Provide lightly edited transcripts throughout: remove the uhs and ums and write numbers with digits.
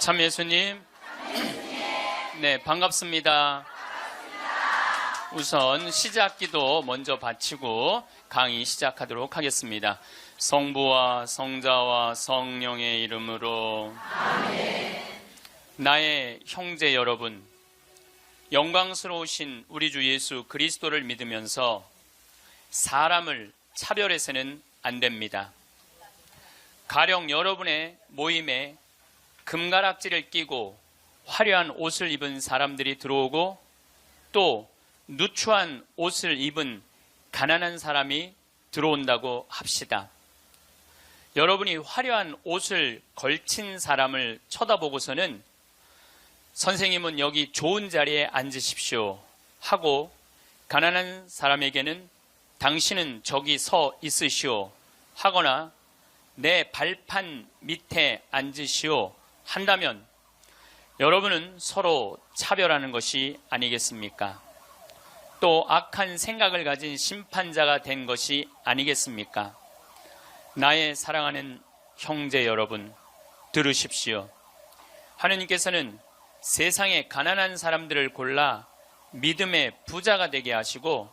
참 예수님. 네, 반갑습니다. 우선 시작기도 먼저 바치고 강의 시작하도록 하겠습니다. 성부와 성자와 성령의 이름으로. 아멘. 나의 형제 여러분, 영광스러우신 우리 주 예수 그리스도를 믿으면서 사람을 차별해서는 안 됩니다. 가령 여러분의 모임에 금가락지를 끼고 화려한 옷을 입은 사람들이 들어오고 또 누추한 옷을 입은 가난한 사람이 들어온다고 합시다. 여러분이 화려한 옷을 걸친 사람을 쳐다보고서는 선생님은 여기 좋은 자리에 앉으십시오 하고, 가난한 사람에게는 당신은 저기 서 있으시오 하거나 내 발판 밑에 앉으시오 한다면 여러분은 서로 차별하는 것이 아니겠습니까? 또 악한 생각을 가진 심판자가 된 것이 아니겠습니까? 나의 사랑하는 형제 여러분, 들으십시오. 하느님께서는 세상의 가난한 사람들을 골라 믿음의 부자가 되게 하시고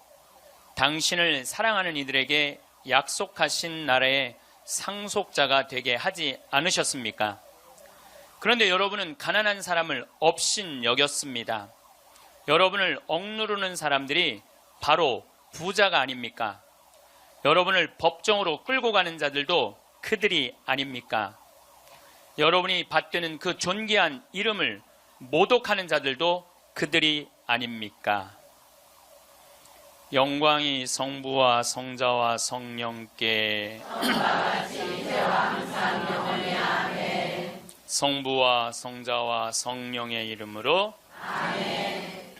당신을 사랑하는 이들에게 약속하신 나라의 상속자가 되게 하지 않으셨습니까? 그런데 여러분은 가난한 사람을 업신 여겼습니다. 여러분을 억누르는 사람들이 바로 부자가 아닙니까? 여러분을 법정으로 끌고 가는 자들도 그들이 아닙니까? 여러분이 받드는 그 존귀한 이름을 모독하는 자들도 그들이 아닙니까? 영광이 성부와 성자와 성령께 성부와 성자와 성령의 이름으로 아멘.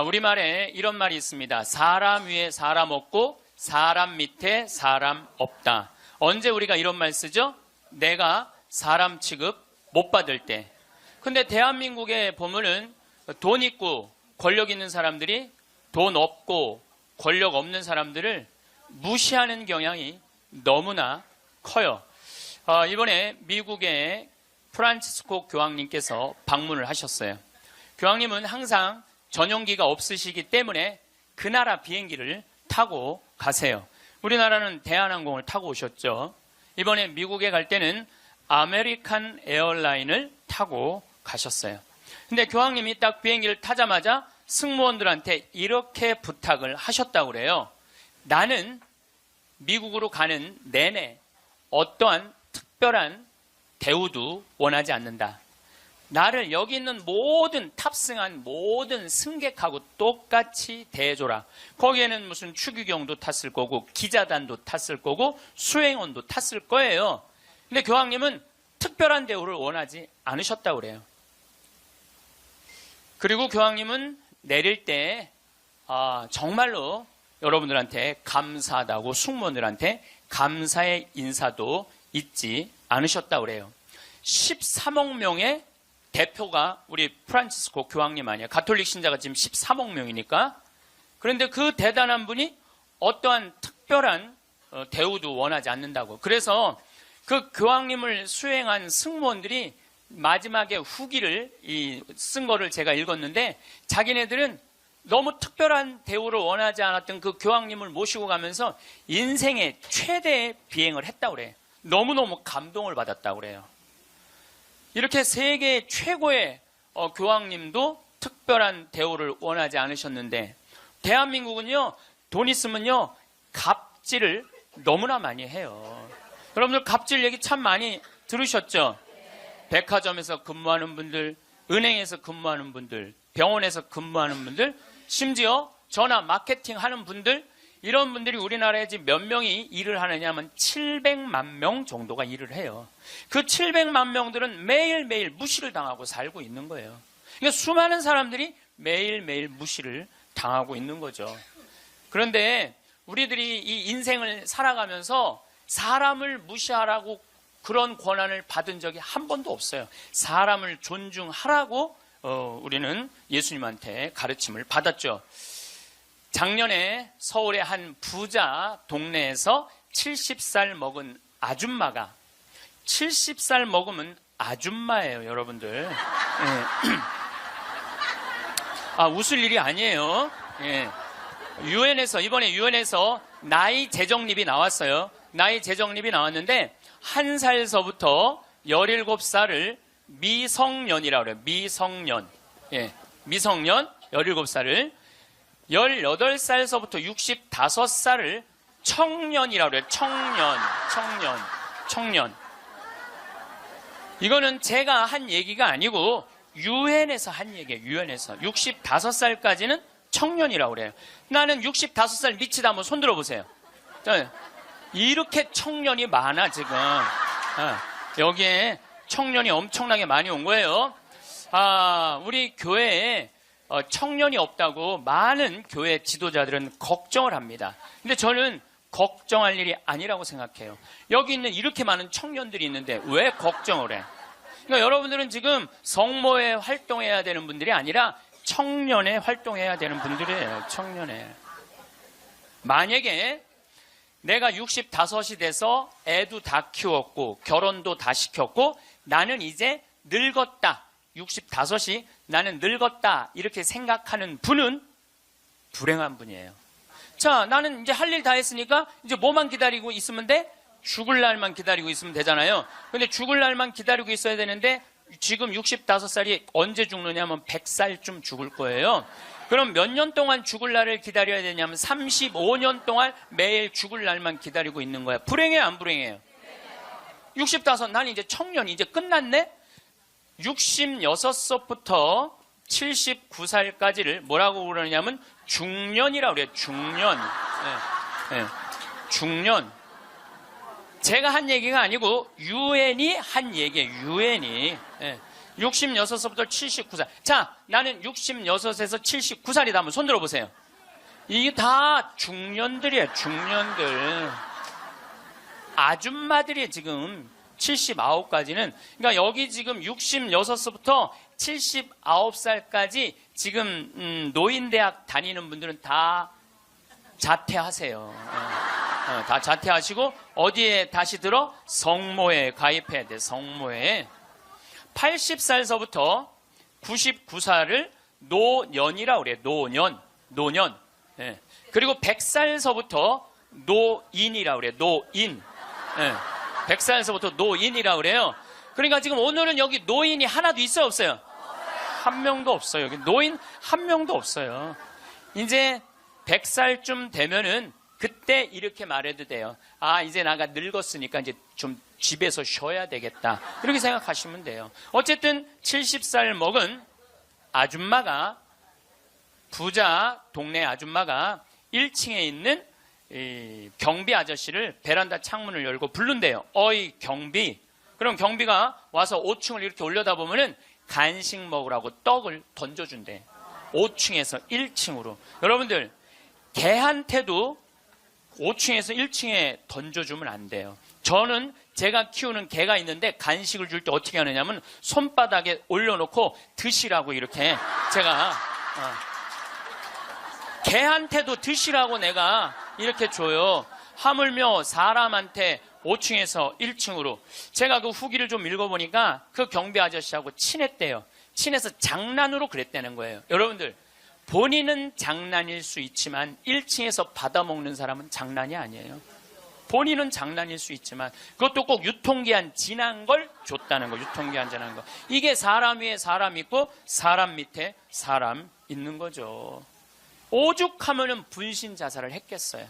우리말에 이런 말이 있습니다. 사람 위에 사람 없고 사람 밑에 사람 없다. 언제 우리가 이런 말 쓰죠? 내가 사람 취급 못 받을 때. 근데 대한민국에 보면은 돈 있고 권력 있는 사람들이 돈 없고 권력 없는 사람들을 무시하는 경향이 너무나 커요. 이번에 미국의 프란치스코 교황님께서 방문을 하셨어요. 교황님은 항상 전용기가 없으시기 때문에 그 나라 비행기를 타고 가세요. 우리나라는 대한항공을 타고 오셨죠. 이번에 미국에 갈 때는 아메리칸 에어라인을 타고 가셨어요. 근데 교황님이 딱 비행기를 타자마자 승무원들한테 이렇게 부탁을 하셨다고 그래요. 나는 미국으로 가는 내내 어떠한 특별한 대우도 원하지 않는다. 나를 여기 있는 모든 탑승한 모든 승객하고 똑같이 대해줘라. 거기에는 무슨 추기경도 탔을 거고 기자단도 탔을 거고 수행원도 탔을 거예요. 근데 교황님은 특별한 대우를 원하지 않으셨다고 그래요. 그리고 교황님은 내릴 때 정말로 여러분들한테 감사하다고 승무원들한테 감사의 인사도 잊지 않으셨다고 그래요. 13억 명의 대표가 우리 프란치스코 교황님 아니에요. 가톨릭 신자가 지금 13억 명이니까. 그런데 그 대단한 분이 어떠한 특별한 대우도 원하지 않는다고. 그래서 그 교황님을 수행한 승무원들이 마지막에 후기를 쓴 거를 제가 읽었는데, 자기네들은 너무 특별한 대우를 원하지 않았던 그 교황님을 모시고 가면서 인생의 최대의 비행을 했다고 그래요. 너무너무 감동을 받았다고 그래요. 이렇게 세계 최고의 교황님도 특별한 대우를 원하지 않으셨는데, 대한민국은요, 돈 있으면요 갑질을 너무나 많이 해요. 여러분들 갑질 얘기 참 많이 들으셨죠? 백화점에서 근무하는 분들, 은행에서 근무하는 분들, 병원에서 근무하는 분들, 심지어 전화 마케팅 하는 분들, 이런 분들이 우리나라에 지금 몇 명이 일을 하느냐 하면 700만 명 정도가 일을 해요. 그 700만 명들은 매일매일 무시를 당하고 살고 있는 거예요. 그러니까 수많은 사람들이 매일매일 무시를 당하고 있는 거죠. 그런데 우리들이 이 인생을 살아가면서 사람을 무시하라고 그런 권한을 받은 적이 한 번도 없어요. 사람을 존중하라고 우리는 예수님한테 가르침을 받았죠. 작년에 서울의 한 부자 동네에서 70살 먹은 아줌마가 70살 먹으면 아줌마예요, 여러분들. 예. 아, 웃을 일이 아니에요. 예. 이번에 유엔에서 나이 재정립이 나왔어요. 나이 재정립이 나왔는데, 1살서부터 17살을 미성년이라고 그래요. 미성년. 예. 미성년, 17살을. 18살서부터 65살을 청년이라고 그래요. 청년. 이거는 제가 한 얘기가 아니고 유엔에서 한 얘기예요. 유엔에서 65살까지는 청년이라고 그래요. 나는 65살 미치다 한번 손 들어보세요. 이렇게 청년이 많아 지금. 여기에 청년이 엄청나게 많이 온 거예요. 우리 교회에 청년이 없다고 많은 교회 지도자들은 걱정을 합니다. 근데 저는 걱정할 일이 아니라고 생각해요. 여기 있는 이렇게 많은 청년들이 있는데 왜 걱정을 해? 그러니까 여러분들은 지금 성모에 활동해야 되는 분들이 아니라 청년에 활동해야 되는 분들이에요. 청년에. 만약에 내가 65이 돼서 애도 다 키웠고 결혼도 다 시켰고 나는 이제 늙었다. 65이 나는 늙었다. 이렇게 생각하는 분은 불행한 분이에요. 자, 나는 이제 할 일 다 했으니까 이제 뭐만 기다리고 있으면 돼? 죽을 날만 기다리고 있으면 되잖아요. 근데 죽을 날만 기다리고 있어야 되는데 지금 65살이 언제 죽느냐면 100살쯤 죽을 거예요. 그럼 몇 년 동안 죽을 날을 기다려야 되냐면 35년 동안 매일 죽을 날만 기다리고 있는 거야. 불행해요, 안 불행해요? 65, 나는 이제 청년이 이제 끝났네? 66살부터 79살까지를 뭐라고 그러냐면 중년이라고 그래요. 중년. 중년. 제가 한 얘기가 아니고 유엔이 한 얘기예요. 유엔이. 66살부터 79살. 자, 나는 66에서 79살이다. 한번 손 들어보세요. 이게 다 중년들이에요. 중년들. 아줌마들이 지금 79까지는, 그러니까 여기 지금 66부터 79살까지 지금 노인대학 다니는 분들은 다 자퇴하세요. 다 자퇴하시고 어디에 다시 들어? 성모에 가입해야 돼. 성모에. 80살서부터 99살을 노년이라고 그래요. 노년. 예. 그리고 100살서부터 노인이라고 그래요. 노인. 예. 100살서부터 노인이라고 그래요. 그러니까 지금 오늘은 여기 노인이 하나도 있어요, 없어요? 한 명도 없어요. 여기 노인 한 명도 없어요. 이제 100살쯤 되면은 그때 이렇게 말해도 돼요. 이제 나가 늙었으니까 이제 좀 집에서 쉬어야 되겠다. 이렇게 생각하시면 돼요. 어쨌든 70살 먹은 아줌마가, 부자 동네 아줌마가 1층에 있는 이 경비 아저씨를 베란다 창문을 열고 부른대요. 어이 경비. 그럼 경비가 와서 5층을 이렇게 올려다보면은 간식 먹으라고 떡을 던져준대. 5층에서 1층으로. 여러분들, 개한테도 5층에서 1층에 던져주면 안 돼요. 저는 제가 키우는 개가 있는데 간식을 줄 때 어떻게 하느냐면 손바닥에 올려놓고 드시라고 이렇게 제가 개한테도 드시라고 내가 이렇게 줘요. 하물며 사람한테 5층에서 1층으로. 제가 그 후기를 좀 읽어보니까 그 경비 아저씨하고 친했대요. 친해서 장난으로 그랬다는 거예요. 여러분들, 본인은 장난일 수 있지만 1층에서 받아먹는 사람은 장난이 아니에요. 본인은 장난일 수 있지만 그것도 꼭 유통기한 지난 걸 줬다는 거. 유통기한 지난 거. 이게 사람 위에 사람 있고 사람 밑에 사람 있는 거죠. 오죽하면은 분신 자살을 했겠어요.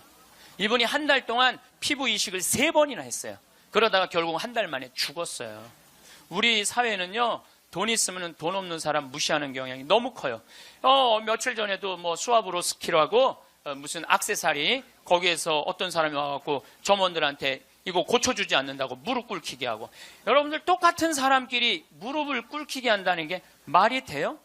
이분이 한 달 동안 피부 이식을 3번이나 했어요. 그러다가 결국 한 달 만에 죽었어요. 우리 사회는요, 돈 있으면 돈 없는 사람 무시하는 경향이 너무 커요. 며칠 전에도 뭐 수압으로 스키라고 무슨 액세서리, 거기에서 어떤 사람이 와갖고 점원들한테 이거 고쳐주지 않는다고 무릎 꿇히게 하고. 여러분들, 똑같은 사람끼리 무릎을 꿇히게 한다는 게 말이 돼요?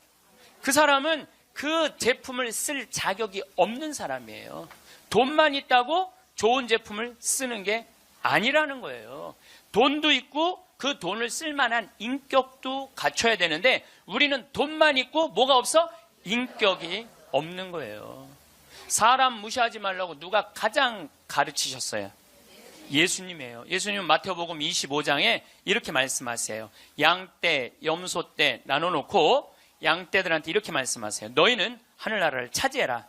그 사람은 그 제품을 쓸 자격이 없는 사람이에요. 돈만 있다고 좋은 제품을 쓰는 게 아니라는 거예요. 돈도 있고 그 돈을 쓸 만한 인격도 갖춰야 되는데 우리는 돈만 있고 뭐가 없어? 인격이 없는 거예요. 사람 무시하지 말라고 누가 가장 가르치셨어요? 예수님이에요. 예수님은 마태복음 25장에 이렇게 말씀하세요. 양떼, 염소떼 나눠놓고 양떼들한테 이렇게 말씀하세요. 너희는 하늘나라를 차지해라.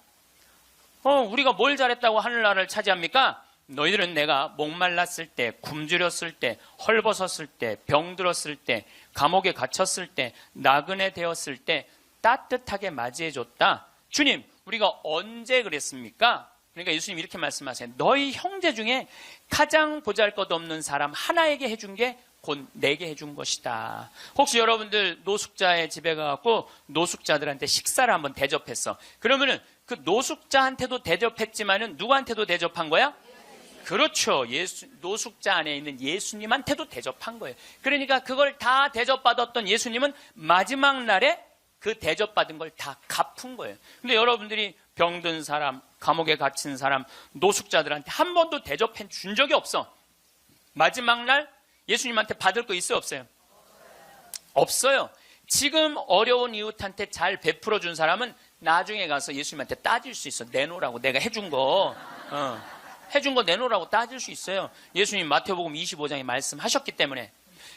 우리가 뭘 잘했다고 하늘나라를 차지합니까? 너희들은 내가 목말랐을 때, 굶주렸을 때, 헐벗었을 때, 병들었을 때, 감옥에 갇혔을 때, 나그네 되었을 때 따뜻하게 맞이해줬다. 주님, 우리가 언제 그랬습니까? 그러니까 예수님 이렇게 말씀하세요. 너희 형제 중에 가장 보잘것없는 사람 하나에게 해준 게 곧 내게 해준 것이다. 혹시 여러분들 노숙자의 집에 가갖고 노숙자들한테 식사를 한번 대접했어. 그러면은 그 노숙자한테도 대접했지만은 누구한테도 대접한 거야? 그렇죠. 노숙자 안에 있는 예수님한테도 대접한 거예요. 그러니까 그걸 다 대접받았던 예수님은 마지막 날에 그 대접받은 걸 다 갚은 거예요. 근데 여러분들이 병든 사람, 감옥에 갇힌 사람, 노숙자들한테 한 번도 대접해 준 적이 없어. 마지막 날 예수님한테 받을 거 있어요, 없어요? 없어요. 지금 어려운 이웃한테 잘 베풀어 준 사람은 나중에 가서 예수님한테 따질 수 있어. 내놓으라고. 내가 해준 거. 해준 거 내놓으라고 따질 수 있어요. 예수님 마태복음 25장에 말씀하셨기 때문에.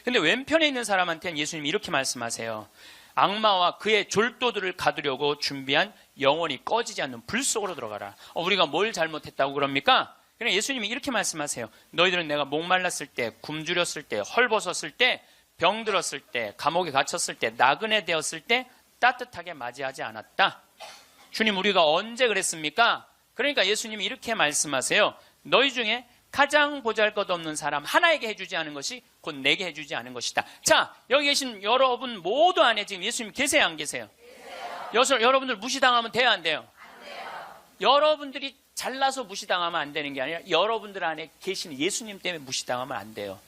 근데 왼편에 있는 사람한테는 예수님이 이렇게 말씀하세요. 악마와 그의 졸도들을 가두려고 준비한 영원히 꺼지지 않는 불 속으로 들어가라. 우리가 뭘 잘못했다고 그럽니까? 그냥 예수님이 이렇게 말씀하세요. 너희들은 내가 목말랐을 때, 굶주렸을 때, 헐벗었을 때, 병들었을 때, 감옥에 갇혔을 때, 나그네 되었을 때 따뜻하게 맞이하지 않았다. 주님, 우리가 언제 그랬습니까? 그러니까 예수님이 이렇게 말씀하세요. 너희 중에 가장 보잘것없는 사람 하나에게 해주지 않은 것이 곧 내게 해주지 않은 것이다. 자, 여기 계신 여러분 모두 안에 지금 예수님 계세요, 안 계세요? 계세요. 여러분들 무시당하면 돼요, 안 돼요? 안 돼요. 여러분들이 잘나서 무시당하면 안 되는 게 아니라 여러분들 안에 계신 예수님 때문에 무시당하면 안 돼요.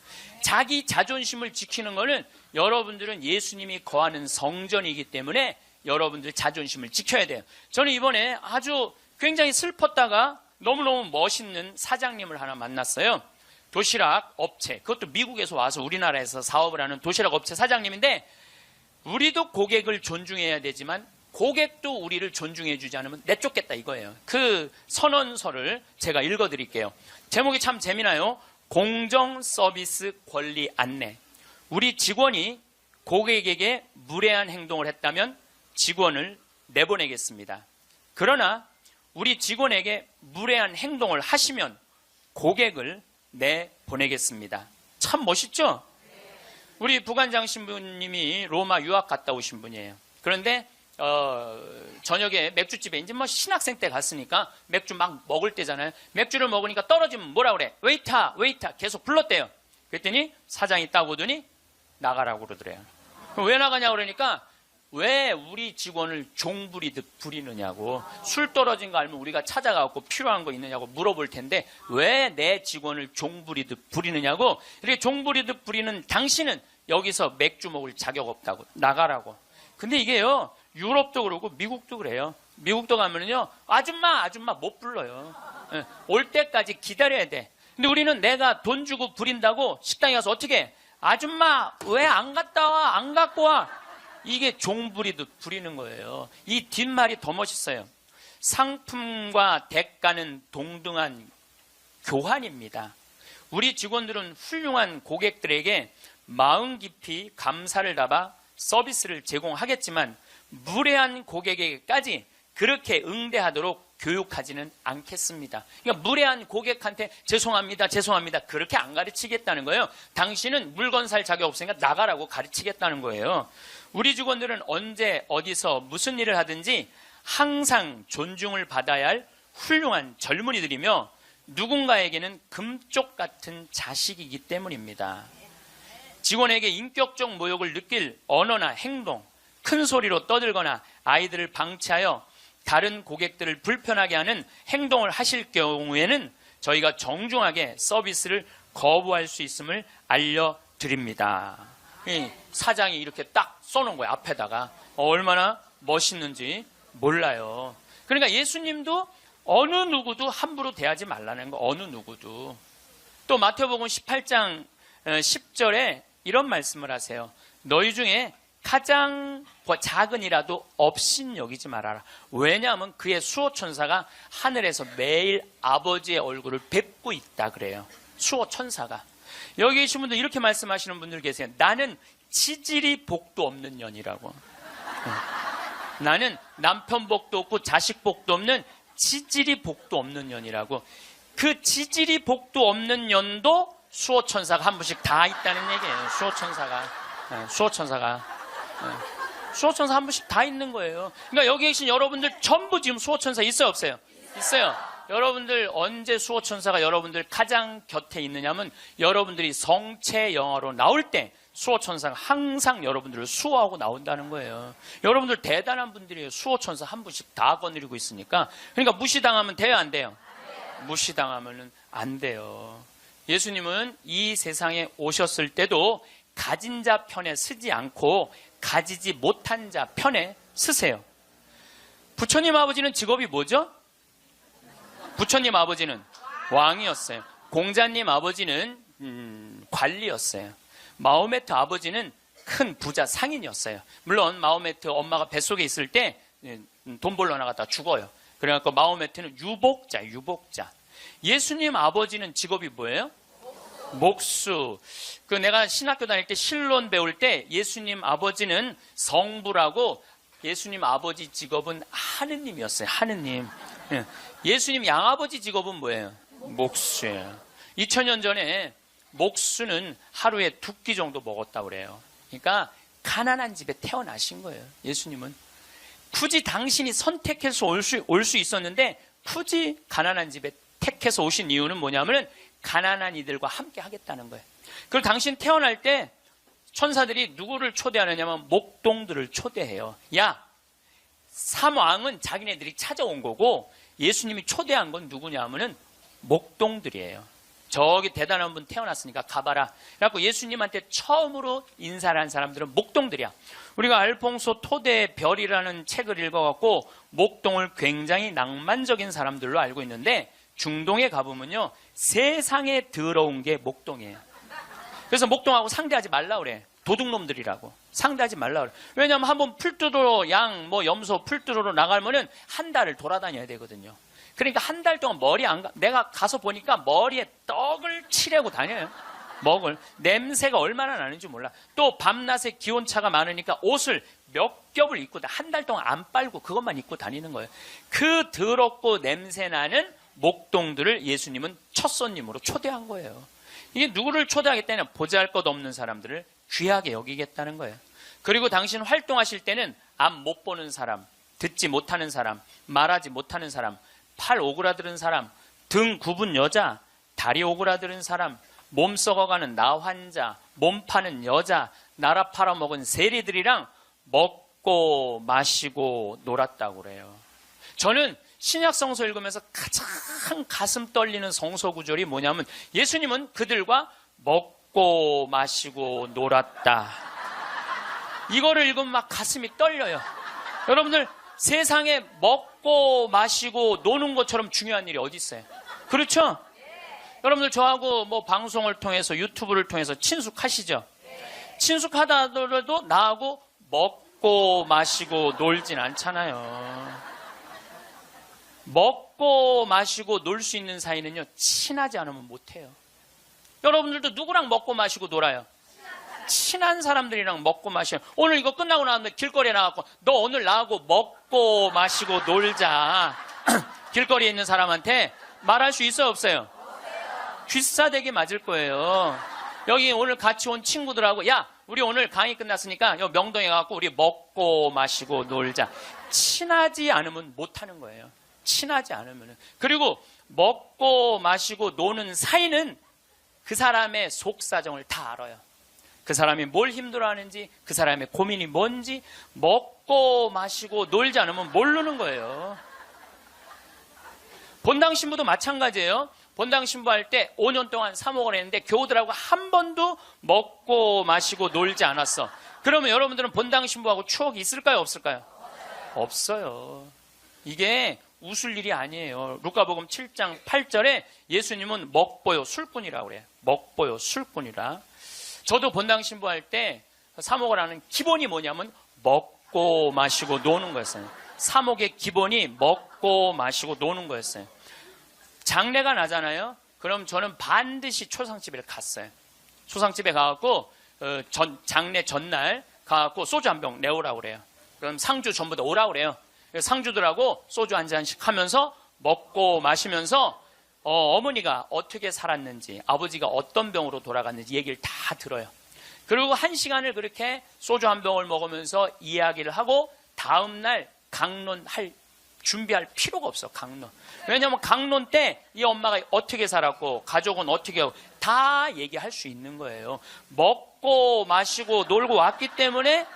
자기 자존심을 지키는 거는 여러분들은 예수님이 거하는 성전이기 때문에 여러분들 자존심을 지켜야 돼요. 저는 이번에 아주 굉장히 슬펐다가 너무너무 멋있는 사장님을 하나 만났어요. 도시락 업체, 그것도 미국에서 와서 우리나라에서 사업을 하는 도시락 업체 사장님인데, 우리도 고객을 존중해야 되지만 고객도 우리를 존중해 주지 않으면 내쫓겠다 이거예요. 그 선언서를 제가 읽어드릴게요. 제목이 참 재미나요. 공정 서비스 권리 안내. 우리 직원이 고객에게 무례한 행동을 했다면 직원을 내보내겠습니다. 그러나 우리 직원에게 무례한 행동을 하시면 고객을 내보내겠습니다. 참 멋있죠? 우리 부관장 신부님이 로마 유학 갔다 오신 분이에요. 그런데 저녁에 맥주집에 이제 뭐 신학생 때 갔으니까 맥주 막 먹을 때잖아요. 맥주를 먹으니까 떨어지면 뭐라 그래? 웨이터, 웨이터 계속 불렀대요. 그랬더니 사장이 딱 오더니 나가라고 그러더래요. 그럼 왜 나가냐고 그러니까 왜 우리 직원을 종부리듯 부리느냐고. 술 떨어진 거 알면 우리가 찾아가고 필요한 거 있느냐고 물어볼 텐데 왜 내 직원을 종부리듯 부리느냐고. 이렇게 종부리듯 부리는 당신은 여기서 맥주 먹을 자격 없다고 나가라고. 근데 이게요, 유럽도 그러고 미국도 그래요. 미국도 가면은요, 아줌마 못 불러요. 올 때까지 기다려야 돼. 근데 우리는 내가 돈 주고 부린다고 식당에 가서 어떻게 해? 아줌마 왜 안 갔다 와? 안 갖고 와? 이게 종부리듯 부리는 거예요. 이 뒷말이 더 멋있어요. 상품과 대가는 동등한 교환입니다. 우리 직원들은 훌륭한 고객들에게 마음 깊이 감사를 담아 서비스를 제공하겠지만 무례한 고객에게까지 그렇게 응대하도록 교육하지는 않겠습니다. 그러니까 무례한 고객한테 죄송합니다 그렇게 안 가르치겠다는 거예요. 당신은 물건 살 자격 없으니까 나가라고 가르치겠다는 거예요. 우리 직원들은 언제 어디서 무슨 일을 하든지 항상 존중을 받아야 할 훌륭한 젊은이들이며 누군가에게는 금쪽 같은 자식이기 때문입니다. 직원에게 인격적 모욕을 느낄 언어나 행동, 큰 소리로 떠들거나 아이들을 방치하여 다른 고객들을 불편하게 하는 행동을 하실 경우에는 저희가 정중하게 서비스를 거부할 수 있음을 알려드립니다. 사장이 이렇게 딱 써놓은 거예요. 앞에다가. 얼마나 멋있는지 몰라요. 그러니까 예수님도 어느 누구도 함부로 대하지 말라는 거. 어느 누구도. 또 마태복음 18장 10절에 이런 말씀을 하세요. 너희 중에 가장 작은이라도 업신 여기지 말아라. 왜냐하면 그의 수호천사가 하늘에서 매일 아버지의 얼굴을 뵙고 있다 그래요. 수호 천사가. 여기 계신 분들 이렇게 말씀하시는 분들 계세요. 나는 지질이 복도 없는 년이라고. 나는 남편 복도 없고 자식 복도 없는 지질이 복도 없는 년이라고. 그 지질이 복도 없는 년도 수호천사가 한 분씩 다 있다는 얘기예요. 수호천사가 한 분씩 다 있는 거예요. 그러니까 여기 계신 여러분들 전부 지금 수호천사 있어요, 없어요? 있어요. 여러분들 언제 수호천사가 여러분들 가장 곁에 있느냐면 여러분들이 성체 영화로 나올 때 수호천사가 항상 여러분들을 수호하고 나온다는 거예요. 여러분들 대단한 분들이에요. 수호천사 한 분씩 다 거느리고 있으니까. 그러니까 무시당하면 돼요, 안 돼요? 무시당하면 안 돼요. 예수님은 이 세상에 오셨을 때도 가진 자 편에 서지 않고 가지지 못한 자 편에 서세요. 부처님 아버지는 직업이 뭐죠? 부처님 아버지는 왕이었어요. 공자님 아버지는 관리였어요. 마호메트 아버지는 큰 부자 상인이었어요. 물론 마호메트 엄마가 뱃속에 있을 때 돈 벌러 나갔다 죽어요. 그래갖고 마호메트는 유복자. 예수님 아버지는 직업이 뭐예요? 목수. 내가 신학교 다닐 때 신론 배울 때 예수님 아버지는 성부라고 예수님 아버지 직업은 하느님이었어요. 하느님. 예수님 양아버지 직업은 뭐예요? 목수예요. 2000년 전에 목수는 하루에 2끼 정도 먹었다고 그래요. 그러니까 가난한 집에 태어나신 거예요. 예수님은. 굳이 당신이 선택해서 올 수 있었는데 굳이 가난한 집에 택해서 오신 이유는 뭐냐면 가난한 이들과 함께 하겠다는 거예요. 그리고 당신 태어날 때 천사들이 누구를 초대하느냐면 목동들을 초대해요. 야, 삼왕은 자기네들이 찾아온 거고 예수님이 초대한 건 누구냐면은 목동들이에요. 저기 대단한 분 태어났으니까 가봐라. 그래갖고 예수님한테 처음으로 인사를 한 사람들은 목동들이야. 우리가 알퐁소 토대의 별이라는 책을 읽어갖고 목동을 굉장히 낭만적인 사람들로 알고 있는데 중동에 가보면요 세상에 더러운 게 목동이에요. 그래서 목동하고 상대하지 말라 그래. 도둑놈들이라고. 상대하지 말라 그래. 왜냐하면 한번 풀 뜯으러 염소 풀 뜯으러 나가면은 한 달을 돌아다녀야 되거든요. 그러니까 한 달 동안 내가 가서 보니까 머리에 떡을 칠하고 다녀요. 먹을. 냄새가 얼마나 나는지 몰라. 또 밤낮에 기온차가 많으니까 옷을 몇 겹을 입고 한 달 동안 안 빨고 그것만 입고 다니는 거예요. 그 더럽고 냄새나는 목동들을 예수님은 첫 손님으로 초대한 거예요. 이게 누구를 초대하겠다냐? 보잘것없는 사람들을 귀하게 여기겠다는 거예요. 그리고 당신 활동하실 때는 앞 못 보는 사람, 듣지 못하는 사람, 말하지 못하는 사람, 팔 오그라드는 사람, 등 굽은 여자, 다리 오그라드는 사람, 몸 썩어가는 나 환자, 몸 파는 여자, 나라 팔아먹은 세리들이랑 먹고 마시고 놀았다고 그래요. 저는 신약 성서 읽으면서 가장 가슴 떨리는 성서 구절이 뭐냐면 예수님은 그들과 먹고 마시고 놀았다. 이거를 읽으면 막 가슴이 떨려요. 여러분들 세상에 먹고 마시고 노는 것처럼 중요한 일이 어디 있어요? 그렇죠? 여러분들 저하고 방송을 통해서 유튜브를 통해서 친숙하시죠? 친숙하다 하더라도 나하고 먹고 마시고 놀진 않잖아요. 먹고 마시고 놀 수 있는 사이는요 친하지 않으면 못해요. 여러분들도 누구랑 먹고 마시고 놀아요? 친한 사람들이랑 먹고 마셔요. 오늘 이거 끝나고 나면 길거리에 나가고 너 오늘 나하고 먹고 마시고 놀자. 길거리에 있는 사람한테 말할 수 있어요, 없어요? 귀싸대기 맞을 거예요. 여기 오늘 같이 온 친구들하고 야 우리 오늘 강의 끝났으니까 여기 명동에 가서 우리 먹고 마시고 놀자. 친하지 않으면 못하는 거예요. 친하지 않으면. 그리고 먹고 마시고 노는 사이는 그 사람의 속사정을 다 알아요. 그 사람이 뭘 힘들어하는지, 그 사람의 고민이 뭔지 먹고 마시고 놀지 않으면 모르는 거예요. 본당 신부도 마찬가지예요. 본당 신부할 때 5년 동안 사목을 했는데 교우들하고 한 번도 먹고 마시고 놀지 않았어. 그러면 여러분들은 본당 신부하고 추억이 있을까요, 없을까요? 없어요. 이게 웃을 일이 아니에요. 루카복음 7장 8절에 예수님은 먹보요 술꾼이라고 그래요. 먹보요 술꾼이라. 저도 본당 신부할 때 사목을 하는 기본이 뭐냐면 먹고 마시고 노는 거였어요. 사목의 기본이 먹고 마시고 노는 거였어요. 장례가 나잖아요. 그럼 저는 반드시 초상집에 갔어요. 초상집에 가갖고 장례 전날 가갖고 소주 한 병 내오라고 그래요. 그럼 상주 전부 다 오라고 그래요. 상주들하고 소주 한 잔씩 하면서 먹고 마시면서 어머니가 어떻게 살았는지, 아버지가 어떤 병으로 돌아갔는지 얘기를 다 들어요. 그리고 1시간을 그렇게 소주 한 병을 먹으면서 이야기를 하고 다음날 강론할 준비할 필요가 없어. 강론. 왜냐하면 강론 때 이 엄마가 어떻게 살았고 가족은 어떻게 하고 다 얘기할 수 있는 거예요. 먹고 마시고 놀고 왔기 때문에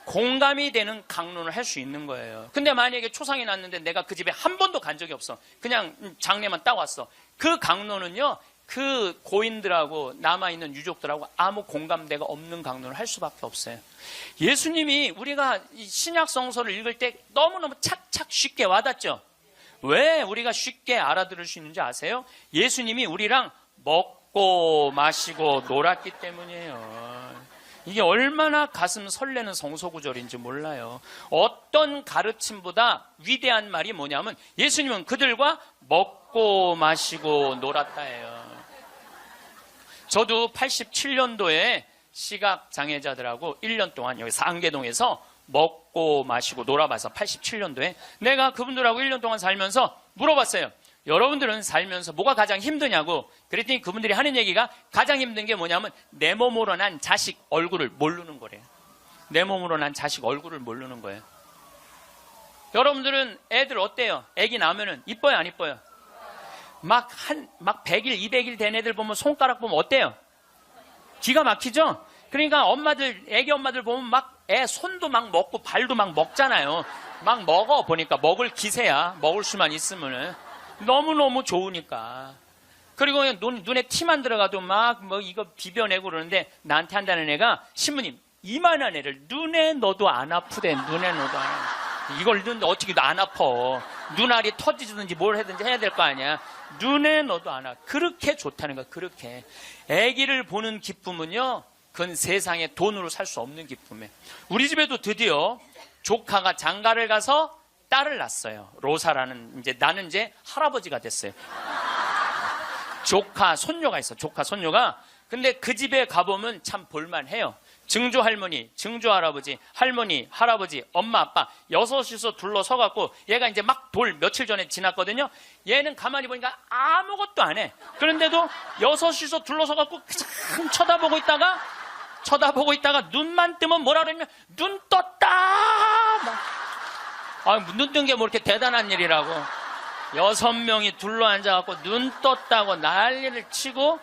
공감이 되는 강론을 할 수 있는 거예요. 근데 만약에 초상이 났는데 내가 그 집에 한 번도 간 적이 없어. 그냥 장례만 딱 왔어. 그 강론은요, 그 고인들하고 남아있는 유족들하고 아무 공감대가 없는 강론을 할 수밖에 없어요. 예수님이 우리가 신약 성서를 읽을 때 너무너무 착착 쉽게 와닿죠. 왜 우리가 쉽게 알아들을 수 있는지 아세요? 예수님이 우리랑 먹고 마시고 놀았기 때문이에요. 이게 얼마나 가슴 설레는 성서구절인지 몰라요. 어떤 가르침보다 위대한 말이 뭐냐면 예수님은 그들과 먹고 마시고 놀았다예요. 저도 87년도에 시각장애자들하고 1년 동안 여기 상계동에서 먹고 마시고 놀아봐서 87년도에 내가 그분들하고 1년 동안 살면서 물어봤어요. 여러분들은 살면서 뭐가 가장 힘드냐고. 그랬더니 그분들이 하는 얘기가 가장 힘든 게 뭐냐면 내 몸으로 난 자식 얼굴을 모르는 거래요. 내 몸으로 난 자식 얼굴을 모르는 거예요. 여러분들은 애들 어때요? 애기 낳으면은 이뻐요, 안 이뻐요? 막 100일, 200일 된 애들 보면 손가락 보면 어때요? 기가 막히죠? 그러니까 엄마들, 애기 엄마들 보면 막 애 손도 막 먹고 발도 막 먹잖아요. 막 먹어 보니까 먹을 기세야. 먹을 수만 있으면은. 너무너무 좋으니까. 그리고 눈에 티만 들어가도 막 뭐 이거 비벼내고 그러는데 나한테 한다는 애가 신부님 이만한 애를 눈에 넣어도 안 아프대. 눈에 넣어도 안 아프대. 이걸 넣는데 어떻게 안 아파. 눈알이 터지든지 뭘 하든지 해야 될 거 아니야. 눈에 넣어도 안 아파. 그렇게 좋다는 거야. 그렇게. 아기를 보는 기쁨은요, 그건 세상에 돈으로 살 수 없는 기쁨이에요. 우리 집에도 드디어 조카가 장가를 가서 딸을 낳았어요. 로사라는, 나는 이제 할아버지가 됐어요. 조카, 손녀가 있어. 조카, 손녀가. 근데 그 집에 가보면 참 볼만해요. 증조 할머니, 증조 할아버지, 할머니, 할아버지, 엄마, 아빠, 6이서 둘러서갖고 얘가 이제 막 며칠 전에 지났거든요. 얘는 가만히 보니까 아무것도 안 해. 그런데도 6이서 둘러서갖고 참 쳐다보고 있다가 눈만 뜨면 뭐라 그러냐면 눈 떴다! 눈 뜬 게 뭐 이렇게 대단한 일이라고. 6명이 둘러앉아갖고 눈 떴다고 난리를 치고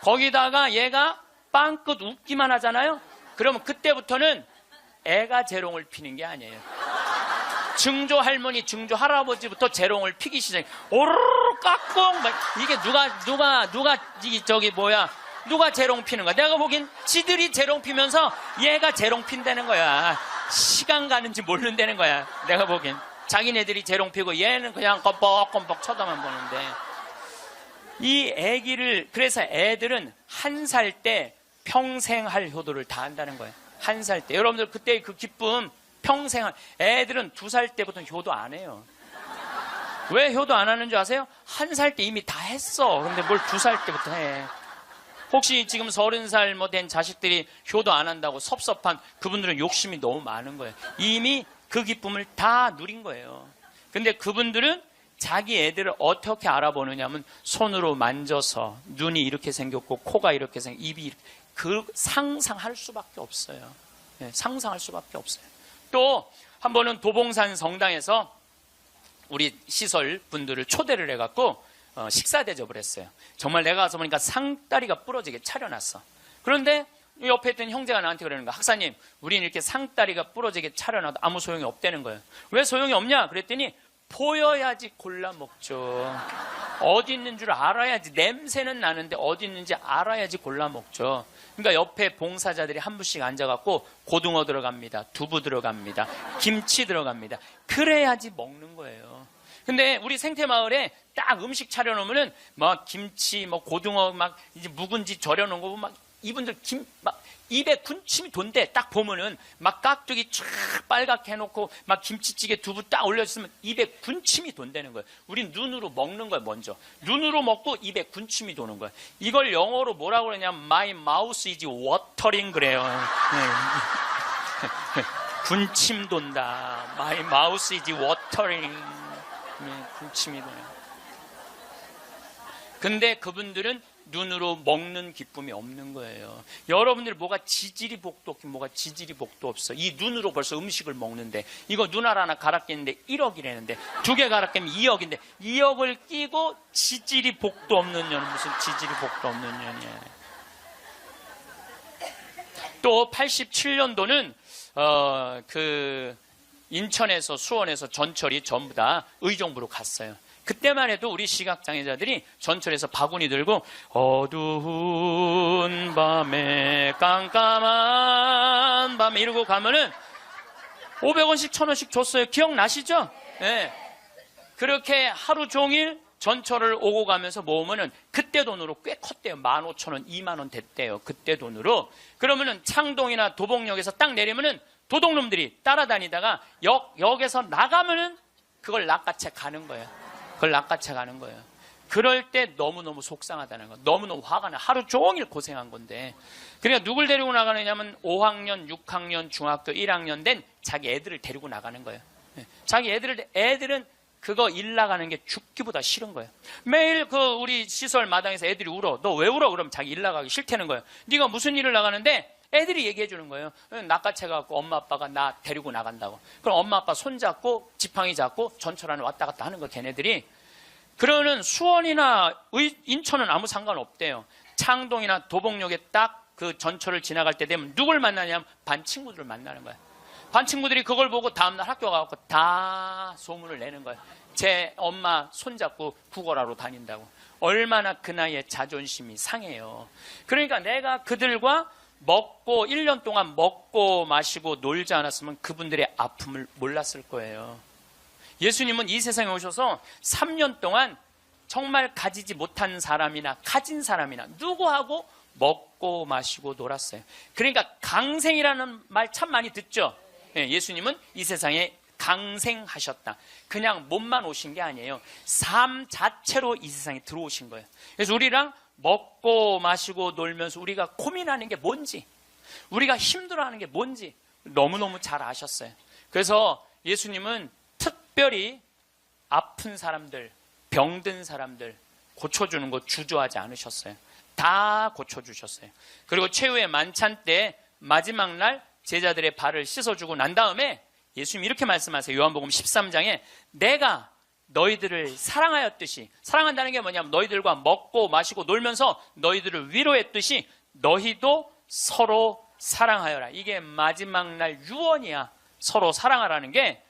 거기다가 얘가 빵긋 웃기만 하잖아요. 그러면 그때부터는 애가 재롱을 피는 게 아니에요. 증조 할머니, 증조 할아버지부터 재롱을 피기 시작해. 오르르 깍꿍! 이게 누가 재롱 피는 거야? 내가 보기엔 지들이 재롱 피면서 얘가 재롱 핀다는 거야. 시간 가는지 모른다는 거야. 내가 보기엔. 자기네들이 재롱 피고 얘는 그냥 껌뻑껌뻑 쳐다만 보는데. 이 아기를, 그래서 애들은 1살 때 평생 할 효도를 다 한다는 거예요. 1살 때. 여러분들 그때 그 기쁨 평생 애들은 2살 때부터 효도 안 해요. 왜 효도 안 하는 줄 아세요? 1살 때 이미 다 했어. 근데 뭘 2살 때부터 해. 혹시 지금 30살 된 자식들이 효도 안 한다고 섭섭한 그분들은 욕심이 너무 많은 거예요. 이미 그 기쁨을 다 누린 거예요. 근데 그분들은 자기 애들을 어떻게 알아보느냐면 손으로 만져서 눈이 이렇게 생겼고 코가 이렇게 입이 이렇게. 상상할 수밖에 없어요. 네, 상상할 수밖에 없어요. 또 한 번은 도봉산 성당에서 우리 시설 분들을 초대를 해갖고 식사 대접을 했어요. 정말 내가 가서 보니까 상다리가 부러지게 차려놨어. 그런데 옆에 있던 형제가 나한테 그러는 거야. 학사님, 우리는 이렇게 상다리가 부러지게 차려놔도 아무 소용이 없다는 거예요. 왜 소용이 없냐? 그랬더니 보여야지 골라 먹죠. 어디 있는 줄 알아야지. 냄새는 나는데 어디 있는지 알아야지 골라 먹죠. 그러니까 옆에 봉사자들이 한 분씩 앉아갖고 고등어 들어갑니다. 두부 들어갑니다. 김치 들어갑니다. 그래야지 먹는 거예요. 근데 우리 생태마을에 딱 음식 차려놓으면은 막 김치, 고등어 이제 묵은지 절여놓은 거 보면 막 이분들 입에 군침이 돈대. 딱 보면은 막 깍두기 쫙 빨갛게 해놓고 막 김치찌개 두부 딱 올려주면 입에 군침이 돈다는 거예요. 우린 눈으로 먹는 거예요. 먼저 눈으로 먹고 입에 군침이 도는 거예요. 이걸 영어로 뭐라고 그러냐면 My mouth is watering 그래요. 군침 돈다. My mouth is watering. 군침이 도네요. 근데 그분들은 눈으로 먹는 기쁨이 없는 거예요. 여러분들 뭐가 지지리 복도 없긴 뭐가 지지리 복도 없어. 이 눈으로 벌써 음식을 먹는데 이거 눈알 하나 갈아 끼는데 1억이라는데 2개 갈아 끼면 2억인데 2억을 끼고 지지리 복도 없는 년은 무슨 지지리 복도 없는 년이야. 또 87년도는 그 인천에서 수원에서 전철이 전부 다 의정부로 갔어요. 그때만 해도 우리 시각장애자들이 전철에서 바구니 들고 어두운 밤에 깜깜한 밤에 이러고 가면은 500원씩 1000원씩 줬어요. 기억나시죠? 네. 그렇게 하루 종일 전철을 오고 가면서 모으면은 그때 돈으로 꽤 컸대요. 15,000원, 2만원 됐대요. 그때 돈으로. 그러면은 창동이나 도봉역에서 딱 내리면은 도둑놈들이 따라다니다가 역에서 나가면은 그걸 낚아채 가는 거예요. 그걸 낚아채 가는 거예요. 그럴 때 너무너무 속상하다는 거. 너무너무 화가 나. 하루 종일 고생한 건데. 그러니까 누굴 데리고 나가느냐면 5학년, 6학년, 중학교 1학년 된 자기 애들을 데리고 나가는 거예요. 자기 애들은 그거 일 나가는 게 죽기보다 싫은 거예요. 매일 그 우리 시설 마당에서 애들이 울어. 너 왜 울어? 그러면 자기 일 나가기 싫다는 거예요. 네가 무슨 일을 나가는데? 애들이 얘기해 주는 거예요. 낚아채 갖고 엄마 아빠가 나 데리고 나간다고. 그럼 엄마 아빠 손잡고 지팡이 잡고 전철 안에 왔다 갔다 하는 거 걔네들이. 그러는 수원이나 인천은 아무 상관없대요. 창동이나 도봉역에 딱 그 전철을 지나갈 때 되면 누굴 만나냐면 반 친구들을 만나는 거예요. 반 친구들이 그걸 보고 다음날 학교 가고 다 소문을 내는 거예요. 제 엄마 손잡고 구걸하러 다닌다고. 얼마나 그 나이에 자존심이 상해요. 그러니까 내가 그들과 먹고 1년 동안 먹고 마시고 놀지 않았으면 그분들의 아픔을 몰랐을 거예요. 예수님은 이 세상에 오셔서 3년 동안 정말 가지지 못한 사람이나 가진 사람이나 누구하고 먹고 마시고 놀았어요. 그러니까 강생이라는 말 참 많이 듣죠. 예수님은 이 세상에 강생하셨다. 그냥 몸만 오신 게 아니에요. 삶 자체로 이 세상에 들어오신 거예요. 그래서 우리랑 먹고 마시고 놀면서 우리가 고민하는 게 뭔지, 우리가 힘들어하는 게 뭔지 너무너무 잘 아셨어요. 그래서 예수님은 특별히 아픈 사람들, 병든 사람들 고쳐주는 거 주저하지 않으셨어요. 다 고쳐주셨어요. 그리고 최후의 만찬 때 마지막 날 제자들의 발을 씻어주고 난 다음에 예수님이 이렇게 말씀하세요. 요한복음 13장에 내가 너희들을 사랑하였듯이, 사랑한다는 게 뭐냐면 너희들과 먹고 마시고 놀면서 너희들을 위로했듯이 너희도 서로 사랑하여라. 이게 마지막 날 유언이야. 서로 사랑하라는 게.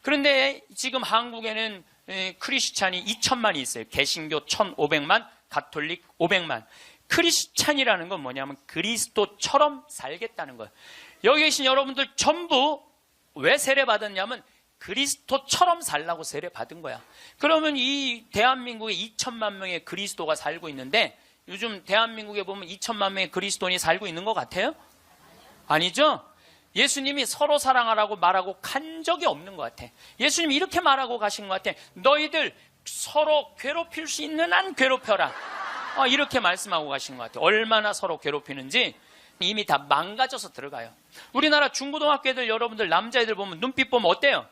그런데 지금 한국에는 크리스찬이 2천만이 있어요. 개신교 1,500만, 가톨릭 500만. 크리스찬이라는 건 뭐냐면 그리스도처럼 살겠다는 거예요. 여기 계신 여러분들 전부 왜 세례받았냐면 그리스도처럼 살라고 세례받은 거야. 그러면 이 대한민국에 2천만 명의 그리스도가 살고 있는데 요즘 대한민국에 보면 2천만 명의 그리스도인이 살고 있는 것 같아요? 아니죠? 예수님이 서로 사랑하라고 말하고 간 적이 없는 것 같아. 예수님이 이렇게 말하고 가신 것 같아. 너희들 서로 괴롭힐 수 있는 한 괴롭혀라. 이렇게 말씀하고 가신 것 같아. 얼마나 서로 괴롭히는지 이미 다 망가져서 들어가요. 우리나라 중고등학교 애들 여러분들 남자애들 보면 눈빛 보면 어때요?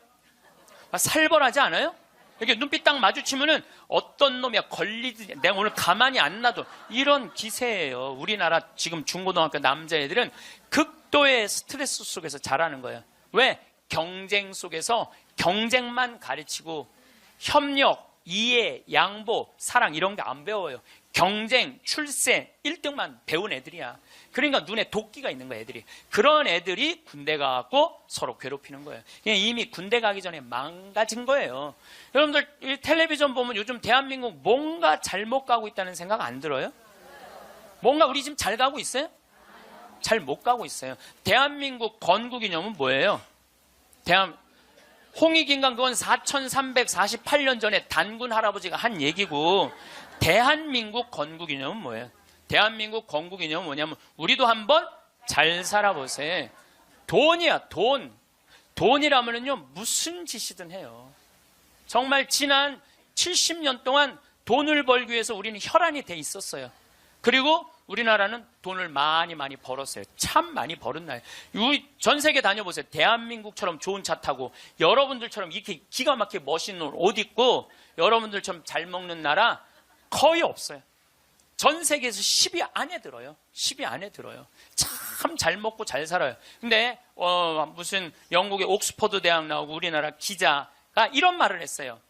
살벌하지 않아요? 이렇게 눈빛 딱 마주치면은 어떤 놈이야 걸리지, 내가 오늘 가만히 안 놔둬, 이런 기세예요. 우리나라 지금 중고등학교 남자애들은 극도의 스트레스 속에서 자라는 거예요. 왜? 경쟁 속에서 경쟁만 가르치고 협력, 이해, 양보, 사랑 이런 게 안 배워요. 경쟁, 출세, 1등만 배운 애들이야. 그러니까 눈에 도끼가 있는 거야, 애들이. 그런 애들이 군대 가고 서로 괴롭히는 거예요. 이미 군대 가기 전에 망가진 거예요. 여러분들 텔레비전 보면 요즘 대한민국 뭔가 잘못 가고 있다는 생각 안 들어요? 뭔가 우리 지금 잘 가고 있어요? 잘 못 가고 있어요. 대한민국 건국이념은 뭐예요? 홍익인간 그건 4348년 전에 단군 할아버지가 한 얘기고, 대한민국 건국이념은 뭐예요? 대한민국 건국이념은 뭐냐면 우리도 한번 잘 살아보세요. 돈이야, 돈. 돈이라면요, 무슨 짓이든 해요. 정말 지난 70년 동안 돈을 벌기 위해서 우리는 혈안이 돼 있었어요. 그리고 우리나라는 돈을 많이 벌었어요. 참 많이 벌은 나라예요. 전 세계 다녀보세요. 대한민국처럼 좋은 차 타고 여러분들처럼 이렇게 기가 막히게 멋있는 옷 입고 여러분들처럼 잘 먹는 나라 거의 없어요. 전 세계에서 10위 안에 들어요. 10위 안에 들어요. 참 잘 먹고 잘 살아요. 근데 무슨 영국의 옥스퍼드 대학 나오고 우리나라 기자가 이런 말을 했어요.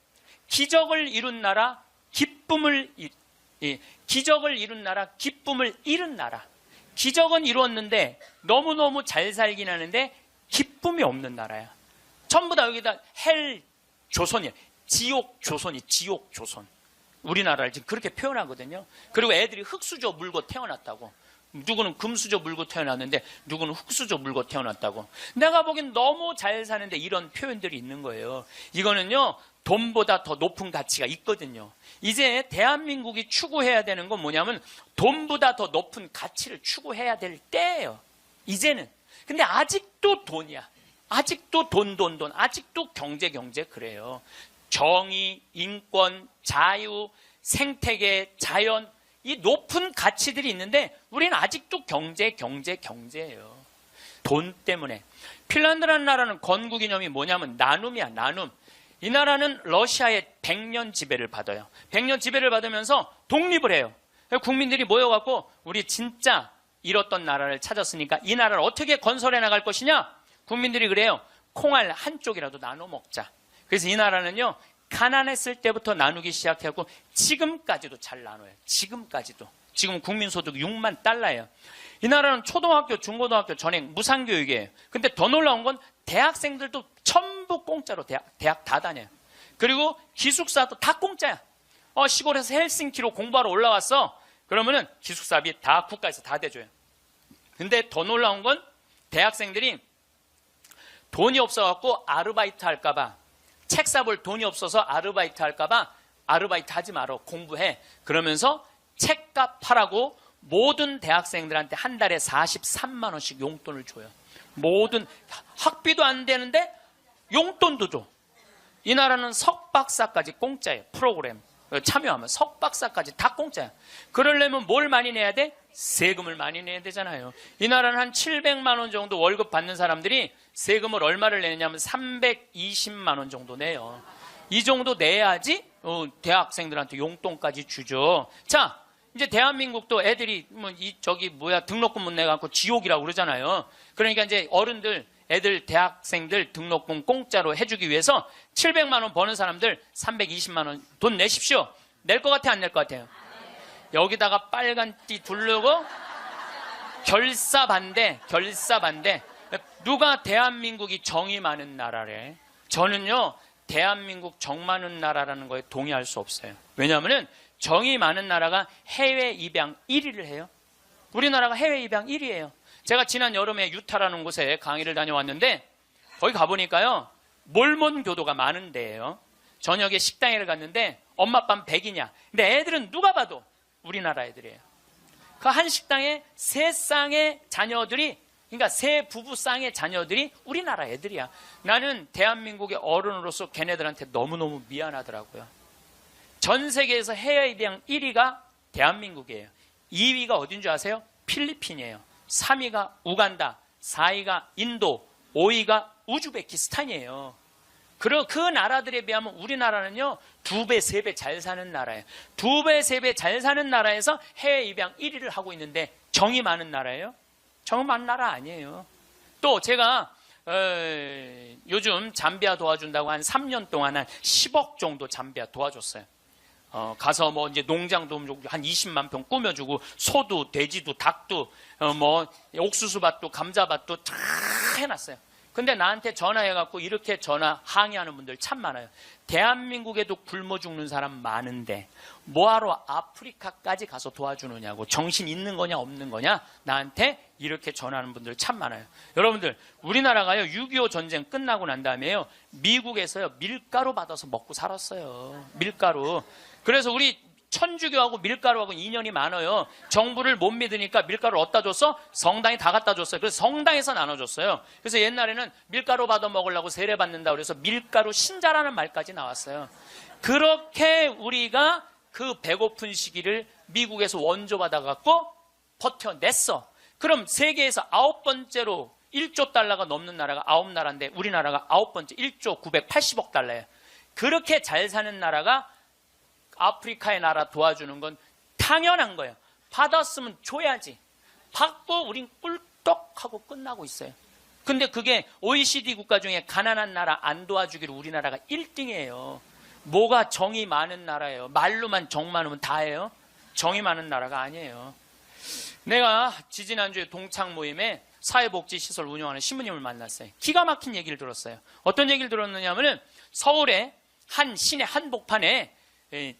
기적을 이룬 나라, 기적을 이룬 나라, 기쁨을 잃은 나라. 기적은 이루었는데 너무너무 잘 살긴 하는데 기쁨이 없는 나라야. 전부 다 여기다 헬 조선이야. 지옥 조선이 지옥 조선. 우리나라를 지금 그렇게 표현하거든요. 그리고 애들이 흙수저 물고 태어났다고. 누구는 금수저 물고 태어났는데 누구는 흙수저 물고 태어났다고. 내가 보기엔 너무 잘 사는데 이런 표현들이 있는 거예요. 이거는요, 돈보다 더 높은 가치가 있거든요. 이제 대한민국이 추구해야 되는 건 뭐냐면 돈보다 더 높은 가치를 추구해야 될 때예요. 이제는. 근데 아직도 돈이야. 아직도 돈. 아직도 경제 그래요. 정의, 인권, 자유, 생태계, 자연, 이 높은 가치들이 있는데 우리는 아직도 경제예요. 돈 때문에. 핀란드라는 나라는 건국이념이 뭐냐면 나눔이야, 나눔. 이 나라는 러시아의 100년 지배를 받아요. 100년 지배를 받으면서 독립을 해요. 국민들이 모여갖고 우리 진짜 잃었던 나라를 찾았으니까 이 나라를 어떻게 건설해 나갈 것이냐? 국민들이 그래요. 콩알 한쪽이라도 나눠 먹자. 그래서 이 나라는요, 가난했을 때부터 나누기 시작하고 지금까지도 잘 나눠요. 지금까지도. 지금 국민소득 6만 달러예요. 이 나라는 초등학교, 중고등학교 전액 무상교육이에요. 근데 더 놀라운 건 대학생들도 전부 공짜로 대학 다 다녀요. 그리고 기숙사도 다 공짜야. 시골에서 헬싱키로 공부하러 올라왔어. 그러면은 기숙사비 다 국가에서 다 대줘요. 근데 더 놀라운 건 대학생들이 돈이 없어갖고 아르바이트 할까봐, 책 사볼 돈이 없어서 아르바이트 할까봐 아르바이트 하지 마라, 공부해. 그러면서 책값 하라고 모든 대학생들한테 한 달에 43만 원씩 용돈을 줘요. 모든 학비도 안 되는데 용돈도 줘. 이 나라는 석박사까지 공짜예요. 프로그램 참여하면 석박사까지 다 공짜야. 그러려면 뭘 많이 내야 돼? 세금을 많이 내야 되잖아요. 이 나라는 한 700만 원 정도 월급 받는 사람들이 세금을 얼마를 내냐면 320만 원 정도 내요. 이 정도 내야지 대학생들한테 용돈까지 주죠. 자, 이제 대한민국도 애들이 등록금 못 내갖고 지옥이라고 그러잖아요. 그러니까 이제 어른들, 애들, 대학생들 등록금 공짜로 해주기 위해서 700만 원 버는 사람들 320만 원 돈 내십시오. 낼 것 같아, 안 낼 것 같아요? 여기다가 빨간 띠 두르고 결사 반대. 누가 대한민국이 정이 많은 나라래? 저는요, 대한민국 정 많은 나라라는 거에 동의할 수 없어요. 왜냐하면 정이 많은 나라가 해외 입양 1위를 해요. 우리나라가 해외 입양 1위예요. 제가 지난 여름에 유타라는 곳에 강의를 다녀왔는데 거기 가보니까요, 몰몬 교도가 많은 데예요. 저녁에 식당에 갔는데 엄마 아빠는 백이냐? 근데 애들은 누가 봐도 우리나라 애들이에요. 그 한 식당에 세 쌍의 자녀들이, 그러니까 세 부부 쌍의 자녀들이 우리나라 애들이야. 나는 대한민국의 어른으로서 걔네들한테 너무너무 미안하더라고요. 전 세계에서 해외 입양 1위가 대한민국이에요. 2위가 어딘 줄 아세요? 필리핀이에요. 3위가 우간다, 4위가 인도, 5위가 우즈베키스탄이에요. 그 나라들에 비하면 우리나라는요, 2배, 3배 잘 사는 나라예요. 2배, 3배 잘 사는 나라에서 해외 입양 1위를 하고 있는데 정이 많은 나라예요? 정이 많은 나라 아니에요. 또 제가 요즘 잠비아 도와준다고 한 3년 동안 한 10억 정도 잠비아 도와줬어요. 가서 이제 농장도 한 20만 평 꾸며주고, 소도, 돼지도, 닭도, 옥수수밭도, 감자밭도 다 해놨어요. 근데 나한테 전화해갖고 이렇게 항의하는 분들 참 많아요. 대한민국에도 굶어 죽는 사람 많은데 뭐하러 아프리카까지 가서 도와주느냐고, 정신 있는 거냐 없는 거냐, 나한테 이렇게 전화하는 분들 참 많아요. 여러분들, 우리나라가요, 6.25 전쟁 끝나고 난 다음에요, 미국에서요, 밀가루 받아서 먹고 살았어요. 밀가루. 그래서 우리 천주교하고 밀가루하고 인연이 많아요. 정부를 못 믿으니까 밀가루를 어디다 줬어? 성당에 다 갖다 줬어요. 그래서 성당에서 나눠줬어요. 그래서 옛날에는 밀가루 받아 먹으려고 세례 받는다 그래서 밀가루 신자라는 말까지 나왔어요. 그렇게 우리가 그 배고픈 시기를 미국에서 원조 받아갖고 버텨냈어. 그럼 세계에서 9번째로 1조 달러가 넘는 나라가 9나라인데 우리나라가 9번째 1조 980억 달러예요. 그렇게 잘 사는 나라가 아프리카의 나라 도와주는 건 당연한 거예요. 받았으면 줘야지. 받고 우린 꿀떡하고 끝나고 있어요. 근데 그게 OECD 국가 중에 가난한 나라 안 도와주기로 우리나라가 1등이에요. 뭐가 정이 많은 나라예요. 말로만 정 많으면 다예요. 정이 많은 나라가 아니에요. 내가 지지난주에 동창 모임에 사회복지시설 운영하는 신부님을 만났어요. 기가 막힌 얘기를 들었어요. 어떤 얘기를 들었느냐면은 서울의 한 시내 한복판에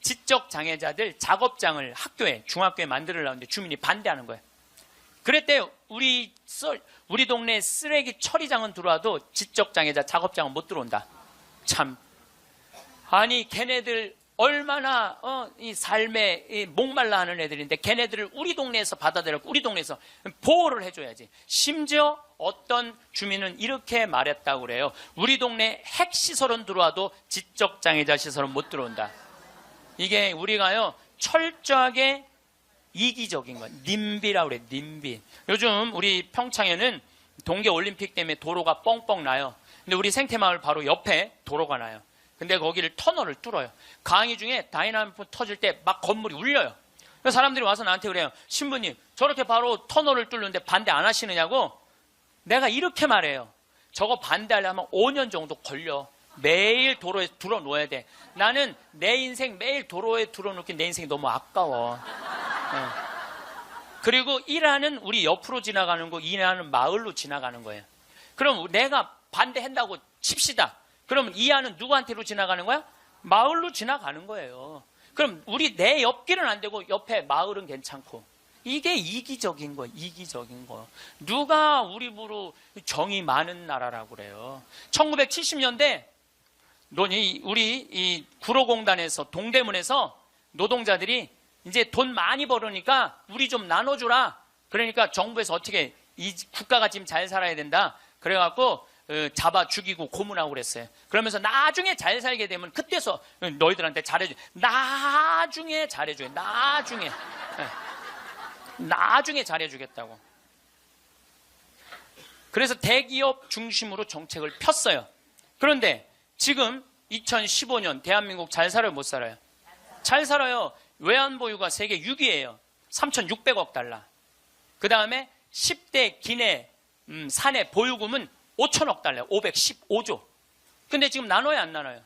지적장애자들 작업장을 학교에 중학교에 만들려는데 주민이 반대하는 거예요. 그랬대요. 우리 동네 쓰레기 처리장은 들어와도 지적장애자 작업장은 못 들어온다. 참, 아니 걔네들 얼마나 이 삶에 목말라 하는 애들인데 걔네들을 우리 동네에서 받아들였고 우리 동네에서 보호를 해줘야지. 심지어 어떤 주민은 이렇게 말했다고 그래요. 우리 동네 핵시설은 들어와도 지적장애자 시설은 못 들어온다. 이게 우리가요 철저하게 이기적인 거예요. 님비라고 그래. 님비. 요즘 우리 평창에는 동계올림픽 때문에 도로가 뻥뻥 나요. 근데 우리 생태마을 바로 옆에 도로가 나요. 근데 거기를 터널을 뚫어요. 강의 중에 다이나믹 터질 때 막 건물이 울려요. 그래서 사람들이 와서 나한테 그래요. 신부님 저렇게 바로 터널을 뚫는데 반대 안 하시느냐고. 내가 이렇게 말해요. 저거 반대하려면 5년 정도 걸려. 매일 도로에 들어놓아야 돼. 나는 내 인생 매일 도로에 들어놓기 내 인생이 너무 아까워. 그리고 일하는 우리 옆으로 지나가는 거 일하는 마을로 지나가는 거예요. 그럼 내가 반대한다고 칩시다. 그럼 이하는 누구한테로 지나가는 거야? 마을로 지나가는 거예요. 그럼 우리 내 옆길은 안 되고 옆에 마을은 괜찮고. 이게 이기적인 거예요. 이기적인 거. 누가 우리 부로 정이 많은 나라라고 그래요. 1970년대 우리 이 구로공단에서 동대문에서 노동자들이 이제 돈 많이 벌으니까 우리 좀 나눠주라. 그러니까 정부에서 어떻게 이 국가가 지금 잘 살아야 된다. 그래갖고 잡아 죽이고 고문하고 그랬어요. 그러면서 나중에 잘 살게 되면 그때서 너희들한테 잘해줘. 나중에 잘해줘요. 나중에 잘해주겠다고. 그래서 대기업 중심으로 정책을 폈어요. 그런데 지금 2015년 대한민국 잘 살아요? 못 살아요? 잘 살아요. 외환보유가 세계 6위예요. 3,600억 달러. 그 다음에 10대 기내 사내 보유금은 5천억 달러, 515조. 근데 지금 나눠요, 안 나눠요?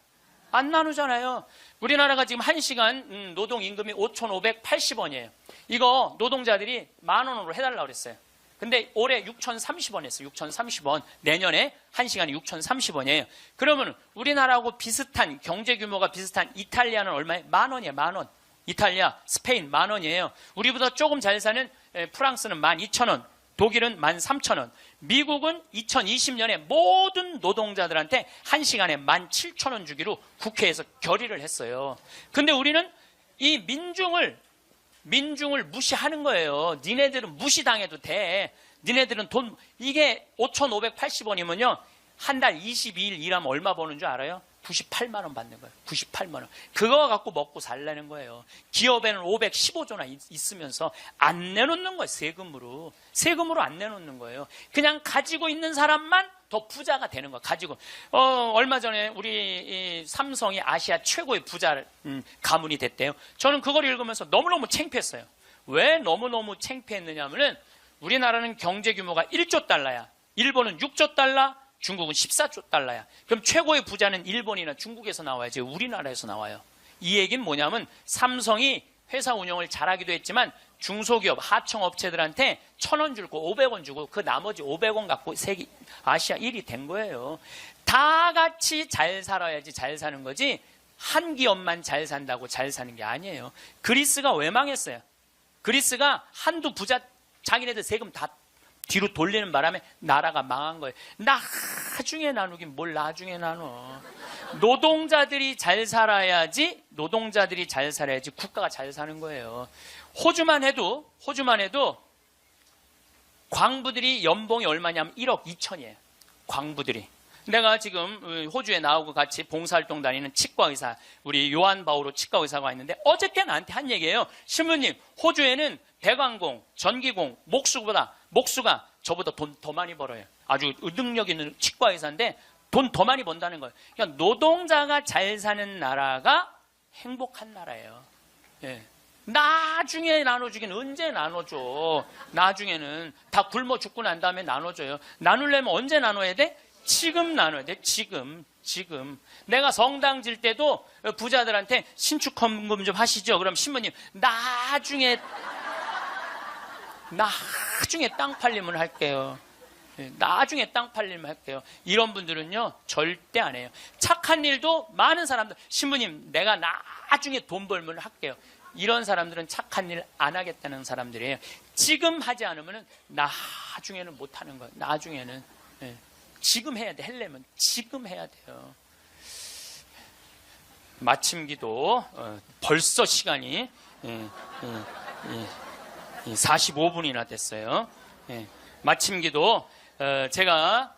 안 나누잖아요. 우리나라가 지금 1시간 노동임금이 5,580원이에요. 이거 노동자들이 10,000원으로 해달라고 그랬어요. 근데 올해 6,030원 했어요. 6,030원. 내년에 1시간이 6,030원이에요. 그러면 우리나라하고 비슷한, 경제 규모가 비슷한 이탈리아는 얼마예요? 10,000원이에요, 10,000원. 이탈리아, 스페인 10,000원이에요. 우리보다 조금 잘 사는 프랑스는 12,000원. 독일은 13,000원. 미국은 2020년에 모든 노동자들한테 1시간에 17,000원 주기로 국회에서 결의를 했어요. 근데 우리는 이 민중을 무시하는 거예요. 니네들은 무시당해도 돼. 니네들은 돈, 이게 5,580원이면요. 한 달 22일 일하면 얼마 버는 줄 알아요? 98만 원 받는 거예요. 98만 원. 그거 갖고 먹고 살라는 거예요. 기업에는 515조나 있으면서 안 내놓는 거예요. 세금으로. 세금으로 안 내놓는 거예요. 그냥 가지고 있는 사람만 더 부자가 되는 거예요. 가지고. 얼마 전에 우리 삼성이 아시아 최고의 부자 가문이 됐대요. 저는 그걸 읽으면서 너무너무 창피했어요. 왜 너무너무 창피했느냐 하면은 우리나라는 경제 규모가 1조 달러야. 일본은 6조 달러, 중국은 14조 달러야. 그럼 최고의 부자는 일본이나 중국에서 나와야지 우리나라에서 나와요. 이 얘기는 뭐냐면 삼성이 회사 운영을 잘하기도 했지만 중소기업, 하청업체들한테 1,000원 주고 500원 주고 그 나머지 500원 갖고 세계 아시아 1위 된 거예요. 다 같이 잘 살아야지 잘 사는 거지 한 기업만 잘 산다고 잘 사는 게 아니에요. 그리스가 왜 망했어요? 그리스가 한두 부자 자기네들 세금 다 뒤로 돌리는 바람에 나라가 망한 거예요. 나중에 나누긴 뭘 나중에 나눠. 노동자들이 잘 살아야지 국가가 잘 사는 거예요. 호주만 해도 광부들이 연봉이 얼마냐면 1억 2천이에요. 광부들이. 내가 지금 호주에 나오고 같이 봉사활동 다니는 치과의사, 우리 요한 바오로 치과의사가 있는데 어저께 나한테 한 얘기예요. 신부님, 호주에는 배관공, 전기공, 목수가 저보다 돈 더 많이 벌어요. 아주 능력 있는 치과의사인데 돈 더 많이 번다는 거예요. 그러니까 노동자가 잘 사는 나라가 행복한 나라예요. 예. 나중에 나눠주긴 언제 나눠줘. 나중에는 다 굶어 죽고 난 다음에 나눠줘요. 나누려면 언제 나눠야 돼? 지금 나눠야 돼. 지금. 내가 성당 질 때도 부자들한테 신축 헌금 좀 하시죠. 그럼 신부님 나중에 땅 팔리면 할게요. 나중에 땅 팔리면 할게요. 이런 분들은요 절대 안 해요. 착한 일도 많은 사람들, 신부님 내가 나중에 돈 벌면 할게요. 이런 사람들은 착한 일 안 하겠다는 사람들이에요. 지금 하지 않으면 나중에는 못 하는 거예요. 나중에는. 지금 해야 돼. 하려면 지금 해야 돼요. 마침 기도 벌써 시간이 45분이나 됐어요. 마침 기도 제가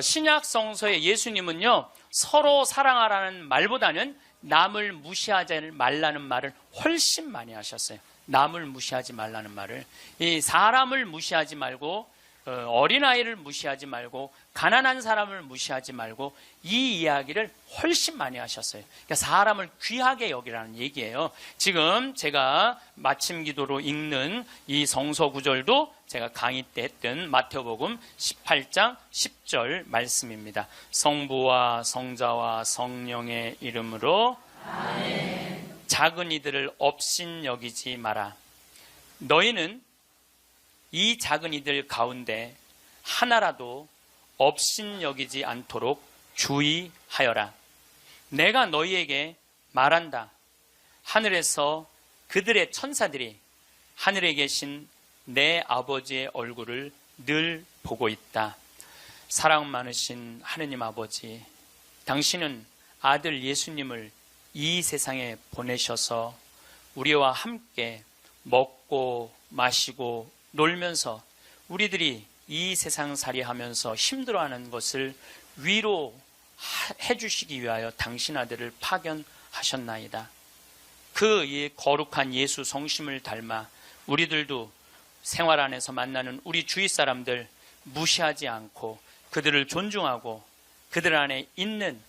신약 성서의 예수님은요 서로 사랑하라는 말보다는 남을 무시하지 말라는 말을 훨씬 많이 하셨어요. 남을 무시하지 말라는 말을. 이 사람을 무시하지 말고 어린아이를 무시하지 말고 가난한 사람을 무시하지 말고 이 이야기를 훨씬 많이 하셨어요. 그러니까 사람을 귀하게 여기라는 얘기예요. 지금 제가 마침 기도로 읽는 이 성서 구절도 제가 강의 때 했던 마태복음 18장 10절 말씀입니다. 성부와 성자와 성령의 이름으로 아멘. 작은 이들을 업신여기지 마라. 너희는 이 작은 이들 가운데 하나라도 업신여기지 않도록 주의하여라. 내가 너희에게 말한다. 하늘에서 그들의 천사들이 하늘에 계신 내 아버지의 얼굴을 늘 보고 있다. 사랑 많으신 하느님 아버지, 당신은 아들 예수님을 이 세상에 보내셔서 우리와 함께 먹고 마시고 놀면서 우리들이 이 세상살이 하면서 힘들어하는 것을 위로해 주시기 위하여 당신 아들을 파견하셨나이다. 그 거룩한 예수 성심을 닮아 우리들도 생활 안에서 만나는 우리 주위 사람들 무시하지 않고 그들을 존중하고 그들 안에 있는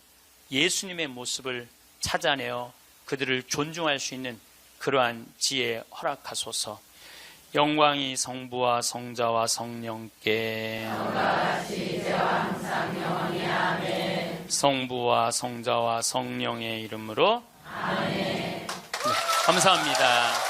예수님의 모습을 찾아내어 그들을 존중할 수 있는 그러한 지혜 허락하소서. 영광이 성부와 성자와 성령께 성부와 성자와 성령의 이름으로 아멘. 네, 감사합니다.